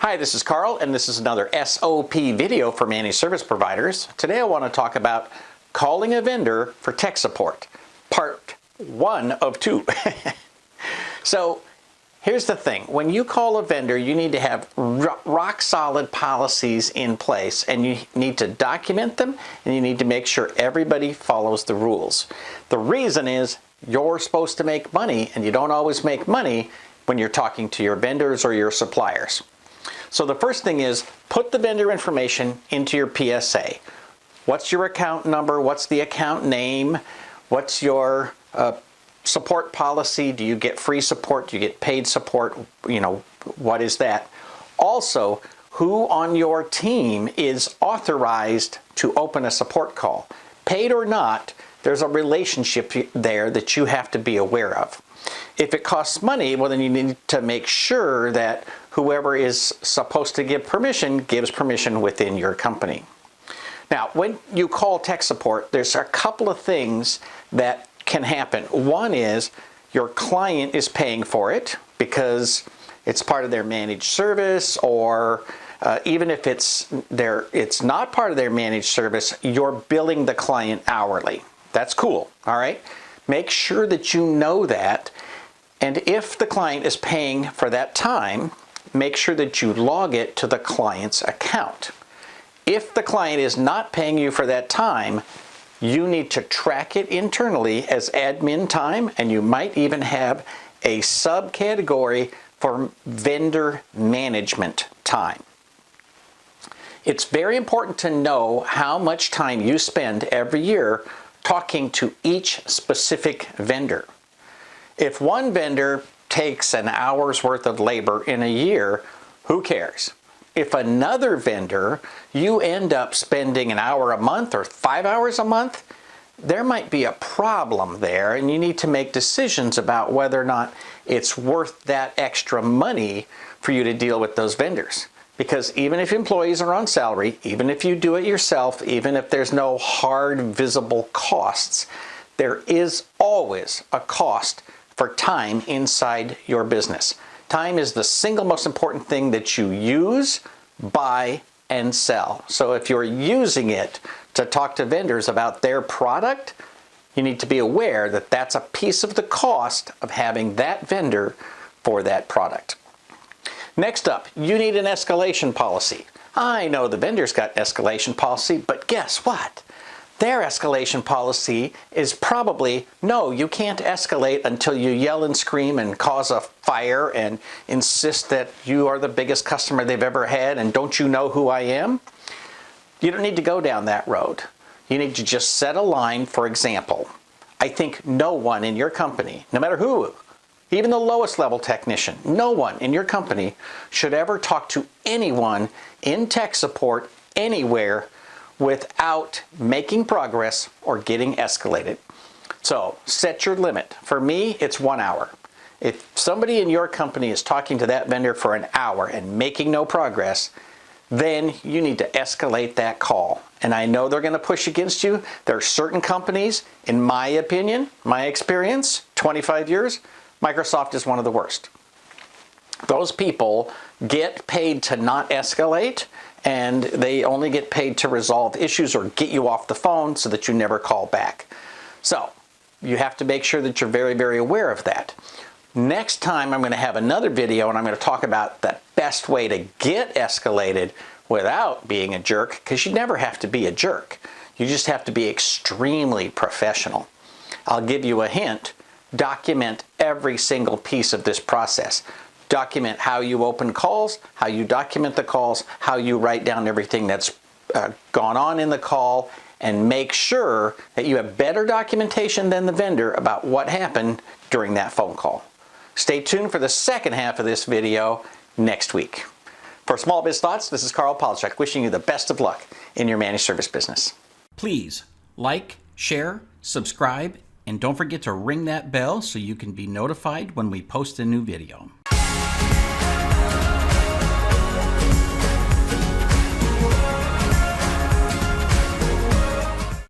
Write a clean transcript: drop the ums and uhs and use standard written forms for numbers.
Hi, this is Carl, and this is another SOP video for managed service providers. Today I want to talk about calling a vendor for tech support, part 1 of 2. So here's the thing. When you call a vendor, you need to have rock solid policies in place, and you need to document them, and you need to make sure everybody follows the rules. The reason is you're supposed to make money, and you don't always make money when you're talking to your vendors or your suppliers. So the first thing is put the vendor information into your PSA. What's your account number? What's the account name? What's your support policy? Do you get free support? Do you get paid support? You know, what is that? Also, who on your team is authorized to open a support call? Paid or not, there's a relationship there that you have to be aware of. If it costs money, well, then you need to make sure that whoever is supposed to give permission gives permission within your company. Now, when you call tech support, there's a couple of things that can happen. One is your client is paying for it because it's part of their managed service, or even if it's not part of their managed service, you're billing the client hourly. That's cool, all right? Make sure that you know that, and if the client is paying for that time, make sure that you log it to the client's account. If the client is not paying you for that time, you need to track it internally as admin time, and you might even have a subcategory for vendor management time. It's very important to know how much time you spend every year talking to each specific vendor. If one vendor takes an hour's worth of labor in a year, who cares? If another vendor, you end up spending an hour a month or 5 hours a month, there might be a problem there, and you need to make decisions about whether or not it's worth that extra money for you to deal with those vendors. Because even if employees are on salary, even if you do it yourself, even if there's no hard visible costs, there is always a cost for time inside your business. Time is the single most important thing that you use, buy, and sell. So if you're using it to talk to vendors about their product, you need to be aware that that's a piece of the cost of having that vendor for that product. Next up, you need an escalation policy. I know the vendor's got escalation policy, but guess what? Their escalation policy is probably, no, you can't escalate until you yell and scream and cause a fire and insist that you are the biggest customer they've ever had and don't you know who I am? You don't need to go down that road. You need to just set a line. For example, I think no one in your company, no matter who, even the lowest level technician, no one in your company should ever talk to anyone in tech support anywhere without making progress or getting escalated. So set your limit. For me, it's 1 hour. If somebody in your company is talking to that vendor for an hour and making no progress, then you need to escalate that call. And I know they're going to push against you. There are certain companies, in my opinion, my experience, 25 years, Microsoft is one of the worst. Those people get paid to not escalate, and they only get paid to resolve issues or get you off the phone so that you never call back. So you have to make sure that you're very, very aware of that. Next time I'm going to have another video, and I'm going to talk about the best way to get escalated without being a jerk, because you never have to be a jerk. You just have to be extremely professional. I'll give you a hint. Document every single piece of this process. Document how you open calls, how you document the calls, how you write down everything that's gone on in the call, and make sure that you have better documentation than the vendor about what happened during that phone call. Stay tuned for the second half of this video next week. For Small Biz Thoughts, this is Carl Palachuk, wishing you the best of luck in your managed service business. Please like, share, subscribe, and don't forget to ring that bell so you can be notified when we post a new video.